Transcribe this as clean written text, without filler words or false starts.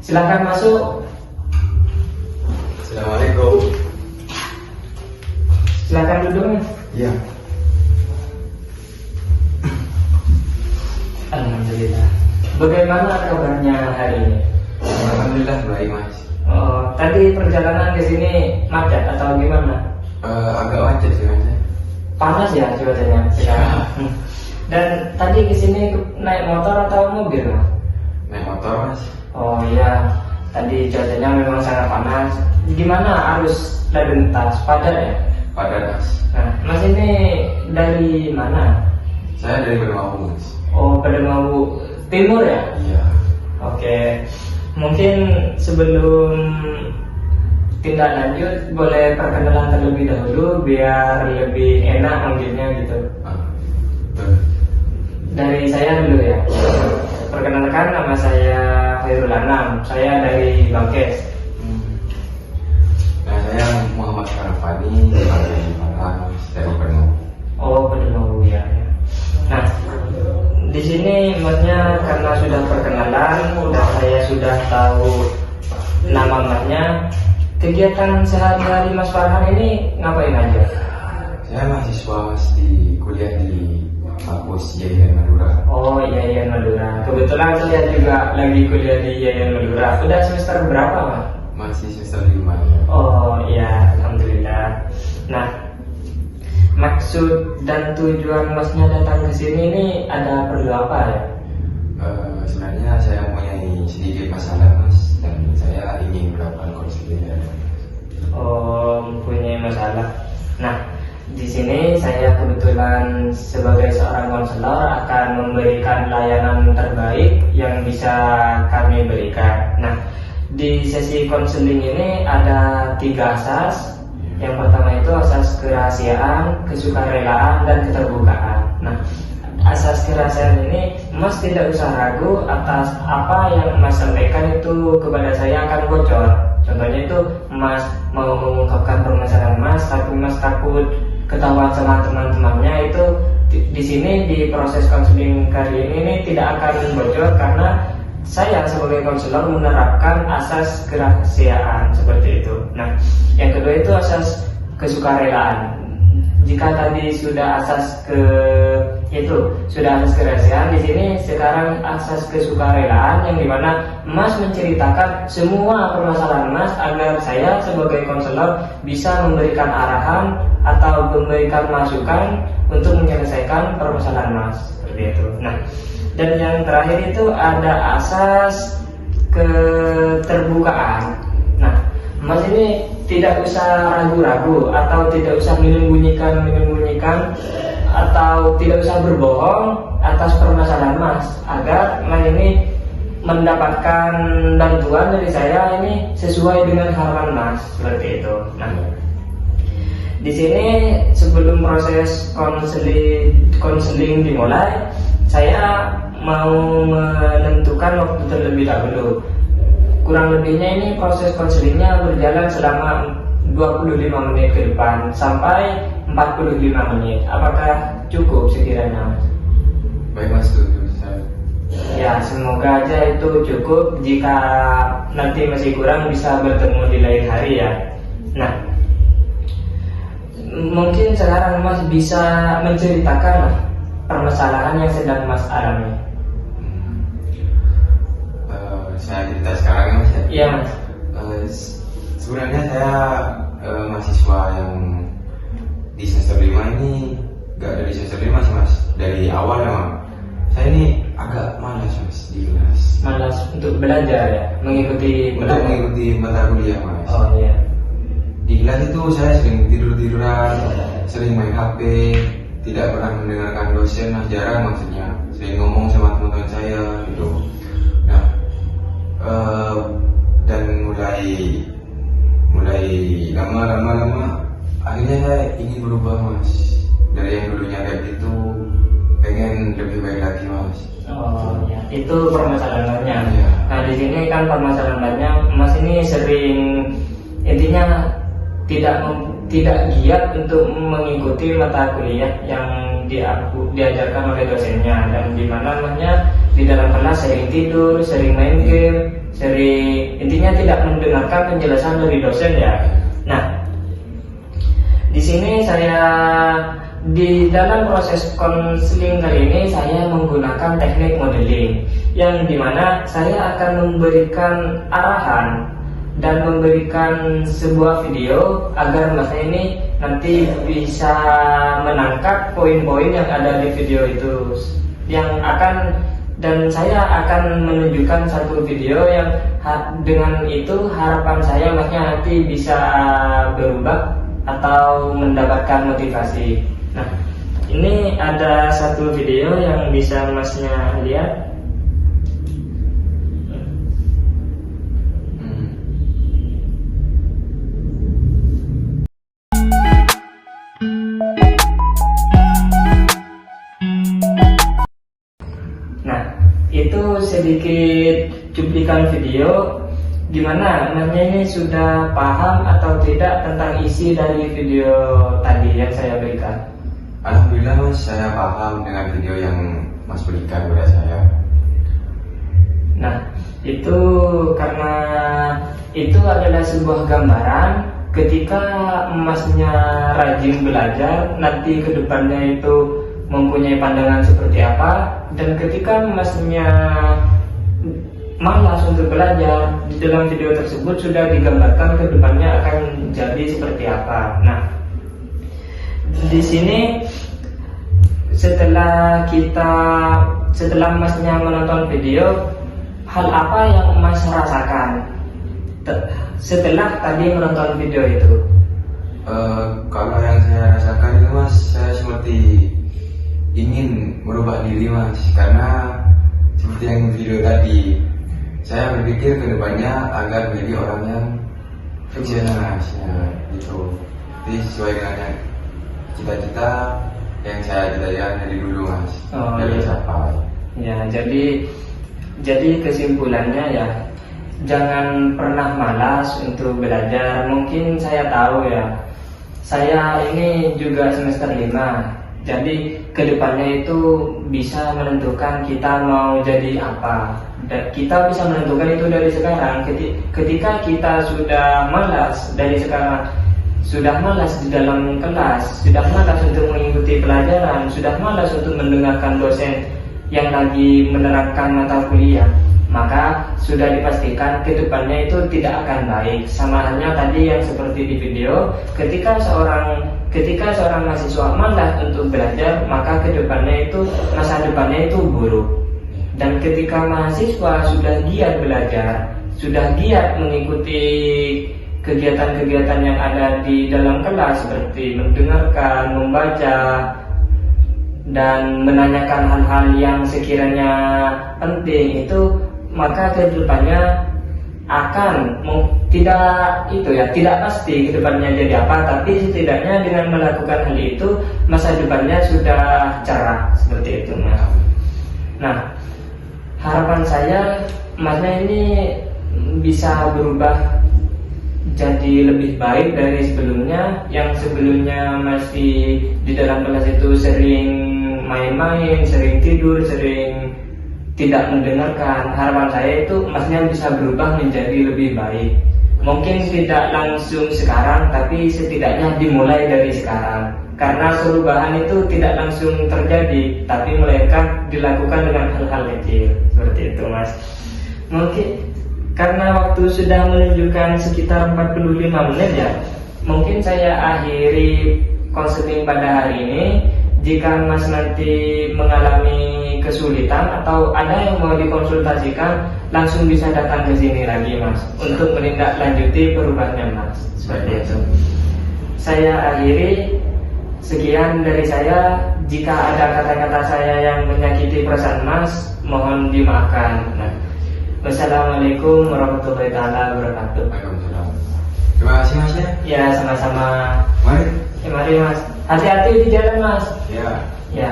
Silakan masuk. Assalamualaikum. Silakan duduk. Iya. Alhamdulillah. Bagaimana kabarnya hari ini? Alhamdulillah baik mas. Oh, tadi perjalanan ke sini macet atau gimana? Agak macet sih mas. Panas ya cuacanya sekarang. Dan tadi ke sini naik motor atau mobil, Mas? Naik motor mas. Oh iya, tadi cuacanya memang sangat panas. Gimana arus lalu lintas? Padat ya? Padat mas. Nah, Mas ini dari mana? Saya dari Bernau mas. Oh, pada mau timur ya? Iya. Oke, mungkin sebelum tindak lanjut boleh perkenalan terlebih dahulu biar lebih enak manggilnya gitu. Betul. Dari saya dulu ya. Perkenalkan, nama saya Khairul Anam. Saya dari Bangkes. Nah saya Muhammad Karafani dari Malang dari Bernau. Oh, Bernau ya. Nah, di sini Masnya karena sudah perkenalan dan saya sudah tahu nama Masnya. Kegiatan sehari-hari Mas Farhan ini ngapain aja? Saya mahasiswa mas di kuliah di kampus Yayan Madura. Oh, Yayan Madura. Kebetulan saya juga lagi kuliah di Yayan Madura. Sudah semester berapa, Mas? Masih semester 5 ya. Oh iya, alhamdulillah. Nah, maksud dan tujuan Masnya datang ke sini ini ada perlu apa ya? Sebenarnya saya mempunyai sedikit masalah mas dan saya ingin melakukan konseling. Oh, mempunyai masalah. Nah, di sini saya kebetulan sebagai seorang konselor akan memberikan layanan terbaik yang bisa kami berikan. Nah, di sesi konseling ini ada 3 asas. Yang pertama itu asas kerahasiaan, kesukarelaan, dan keterbukaan. Nah, asas kerahasiaan ini Mas tidak usah ragu atas apa yang Mas sampaikan itu kepada saya akan bocor. Contohnya itu Mas mau mengungkapkan permasalahan Mas, tapi Mas takut ketahuan sama teman-temannya, itu di sini di proses konseling kali ini tidak akan bocor karena saya sebagai konselor menerapkan asas kerahasiaan seperti itu. Nah, yang kedua itu asas kesukarelaan. Jika tadi sudah asas kerahasiaan, di sini sekarang asas kesukarelaan yang dimana Mas menceritakan semua permasalahan Mas agar saya sebagai konselor bisa memberikan arahan atau memberikan masukan untuk menyelesaikan permasalahan Mas seperti itu. Nah, dan yang terakhir itu ada asas keterbukaan. Nah, Mas ini tidak usah ragu-ragu atau tidak usah menyembunyikan atau tidak usah berbohong atas permasalahan Mas agar Mas ini mendapatkan bantuan dari saya ini sesuai dengan harapan Mas seperti itu. Nah, di sini sebelum proses konseling dimulai, saya mau menentukan waktu terlebih dahulu. Kurang lebihnya ini proses konselingnya berjalan selama 25 menit ke depan sampai 45 menit. Apakah cukup sekiranya? Baik mas, tujuh saya. Ya, semoga aja itu cukup. Jika nanti masih kurang bisa bertemu di lain hari ya. Nah, mungkin sekarang Mas bisa menceritakan permasalahan yang sedang Mas alami. Saya cerita sekarang ya mas ya? Iya mas. Sebenarnya saya mahasiswa yang di semester 5 ini gak dari semester 5 sih mas. Dari awal memang saya ini agak malas mas di kelas. Malas untuk belajar ya? Mengikuti mata kuliah mas. Oh iya. Di kelas itu saya sering tidur-tiduran, sering main HP, tidak pernah mendengarkan dosen, jarang maksudnya. Sering ngomong sama teman-teman saya gitu. Nah, dan mulai lama akhirnya saya ingin berubah mas. Dari yang dulunya kayak gitu, pengen lebih baik lagi mas. Oh ya, itu permasalahannya. Ya. Nah di sini kan permasalahannya Mas ini sering intinya tidak giat untuk mengikuti mata kuliah yang diajarkan oleh dosennya, dan di mana namanya di dalam kelas sering tidur, sering main game, intinya tidak mendengarkan penjelasan dari dosen ya. Nah, di sini saya di dalam proses konseling kali ini saya menggunakan teknik modeling, yang dimana saya akan memberikan arahan dan memberikan sebuah video agar Mas ini nanti bisa menangkap poin-poin yang ada di video itu, dan saya akan menunjukkan satu video yang dengan itu harapan saya Masnya nanti bisa berubah atau mendapatkan motivasi. Nah, ini ada satu video yang bisa Masnya lihat. Itu sedikit cuplikan video gimana Masnya ini sudah paham atau tidak tentang isi dari video tadi yang saya berikan. Alhamdulillah Mas, saya paham dengan video yang Mas berikan kepada saya. Nah, itu karena itu adalah sebuah gambaran ketika Masnya rajin belajar, nanti kedepannya itu mempunyai pandangan seperti apa, dan ketika Masnya malas untuk belajar, di dalam video tersebut sudah digambarkan ke depannya akan jadi seperti apa. Nah, di sini setelah Masnya menonton video, hal apa yang Mas rasakan setelah tadi menonton video itu? Kalau yang saya rasakan itu Mas, saya seperti ingin merubah diri Mas, karena seperti yang video tadi, saya berpikir ke depannya agar menjadi orang yang sukses Mas, ya, gitu. Jadi sesuai dengan cita-cita yang saya cita-citakan dari dulu Mas, dari capai. Ya, jadi kesimpulannya ya, jangan pernah malas untuk belajar. Mungkin saya tahu ya, saya ini juga semester 5. Jadi kedepannya itu bisa menentukan kita mau jadi apa. Dan kita bisa menentukan itu dari sekarang. Ketika kita sudah malas dari sekarang, sudah malas di dalam kelas, sudah malas untuk mengikuti pelajaran, sudah malas untuk mendengarkan dosen yang lagi menerangkan mata kuliah, maka sudah dipastikan kedepannya itu tidak akan baik. Sama halnya tadi yang seperti di video, ketika seorang mahasiswa malas untuk belajar, maka kedepannya itu, masa depannya itu buruk. Dan ketika mahasiswa sudah giat belajar, sudah giat mengikuti kegiatan-kegiatan yang ada di dalam kelas seperti mendengarkan, membaca, dan menanyakan hal-hal yang sekiranya penting itu, maka kedepannya akan tidak pasti kedepannya jadi apa, tapi setidaknya dengan melakukan hal itu masa depannya sudah cerah seperti itu Mas. Nah, harapan saya Masnya ini bisa berubah jadi lebih baik dari sebelumnya, yang sebelumnya masih di dalam kelas itu sering main-main, sering tidur, sering tidak mendengarkan. Harapan saya itu Masnya bisa berubah menjadi lebih baik. Mungkin tidak langsung sekarang, tapi setidaknya dimulai dari sekarang. Karena perubahan itu tidak langsung terjadi, tapi melainkan dilakukan dengan hal-hal kecil. Seperti itu Mas. Mungkin karena waktu sudah menunjukkan sekitar 45 menit ya, mungkin saya akhiri konseling pada hari ini. Jika Mas nanti mengalami kesulitan atau ada yang mau dikonsultasikan, langsung bisa datang ke sini lagi Mas, untuk menindaklanjuti perubahannya Mas. Seperti itu. Saya akhiri, sekian dari saya. Jika ada kata-kata saya yang menyakiti perasaan Mas, mohon dimaafkan. Nah, wassalamualaikum warahmatullahi wabarakatuh. Waalaikumsalam. Terima kasih Mas ya. Ya, sama-sama. Mari. Mari Mas. Hati-hati di jalan Mas. Ya. Ya.